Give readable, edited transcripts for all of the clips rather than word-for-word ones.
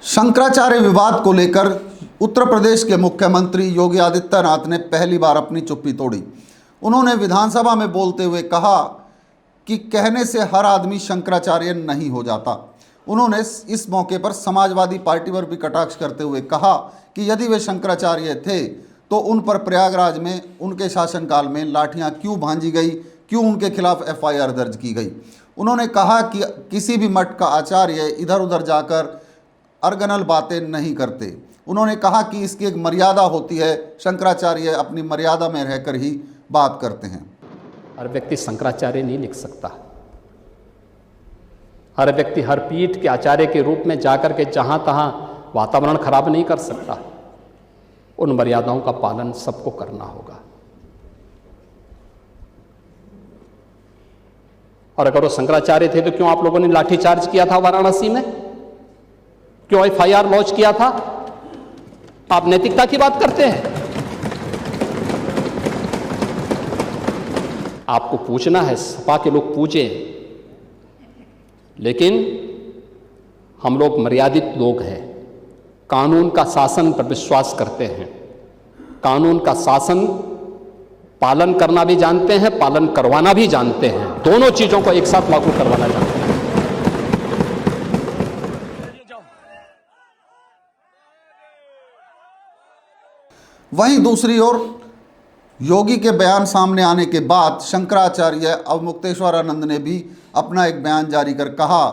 शंकराचार्य विवाद को लेकर उत्तर प्रदेश के मुख्यमंत्री योगी आदित्यनाथ ने पहली बार अपनी चुप्पी तोड़ी। उन्होंने विधानसभा में बोलते हुए कहा कि कहने से हर आदमी शंकराचार्य नहीं हो जाता। उन्होंने इस मौके पर समाजवादी पार्टी पर भी कटाक्ष करते हुए कहा कि यदि वे शंकराचार्य थे तो उन पर प्रयागराज में उनके शासनकाल में लाठियां क्यों भांजी गई, क्यों उनके खिलाफ एफआईआर दर्ज की गई। उन्होंने कहा कि किसी भी मठ का आचार्य इधर उधर जाकर अर्गनल बातें नहीं करते। उन्होंने कहा कि इसकी एक मर्यादा होती है, शंकराचार्य अपनी मर्यादा में रहकर ही बात करते हैं। हर व्यक्ति शंकराचार्य नहीं लिख सकता। हर व्यक्ति हर पीठ के आचार्य के रूप में जाकर के जहां तहां वातावरण खराब नहीं कर सकता। उन मर्यादाओं का पालन सबको करना होगा। और अगर वो शंकराचार्य थे तो क्यों आप लोगों ने लाठीचार्ज किया था वाराणसी में? क्यों एफआईआर लॉन्च किया था? आप नैतिकता की बात करते हैं। आपको पूछना है, सपा के लोग पूछे, लेकिन हम लोग मर्यादित लोग हैं। कानून का शासन पर विश्वास करते हैं। कानून का शासन पालन करना भी जानते हैं, पालन करवाना भी जानते हैं। दोनों चीजों को एक साथ लागू करवाना जानते हैं। वहीं दूसरी ओर योगी के बयान सामने आने के बाद शंकराचार्य अवमुक्तेश्वरानंद ने भी अपना एक बयान जारी कर कहा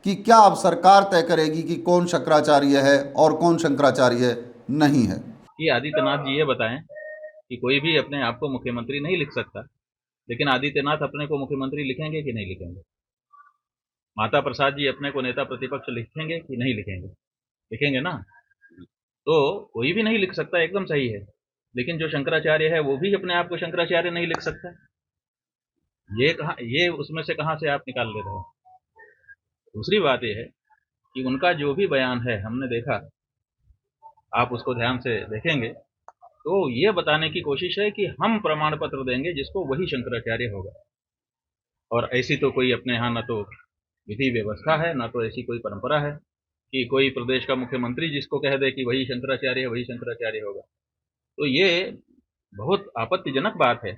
कि क्या अब सरकार तय करेगी कि कौन शंकराचार्य है और कौन शंकराचार्य नहीं है। कि आदित्यनाथ जी ये बताएं कि कोई भी अपने आप को मुख्यमंत्री नहीं लिख सकता, लेकिन आदित्यनाथ अपने को मुख्यमंत्री लिखेंगे कि नहीं लिखेंगे? माता प्रसाद जी अपने को नेता प्रतिपक्ष लिखेंगे कि नहीं लिखेंगे? लिखेंगे ना। तो कोई भी नहीं लिख सकता, एकदम सही है। लेकिन जो शंकराचार्य है वो भी अपने आप को शंकराचार्य नहीं लिख सकता। ये उसमें से कहाँ से आप निकाल ले रहे हो? दूसरी बात यह है कि उनका जो भी बयान है, हमने देखा, आप उसको ध्यान से देखेंगे तो ये बताने की कोशिश है कि हम प्रमाण पत्र देंगे जिसको वही शंकराचार्य होगा। और ऐसी तो कोई अपने यहाँ न तो विधि व्यवस्था है, न तो ऐसी कोई परंपरा है कि कोई प्रदेश का मुख्यमंत्री जिसको कह दे कि वही शंकराचार्य है, वही शंकराचार्य होगा। तो ये बहुत आपत्तिजनक बात है।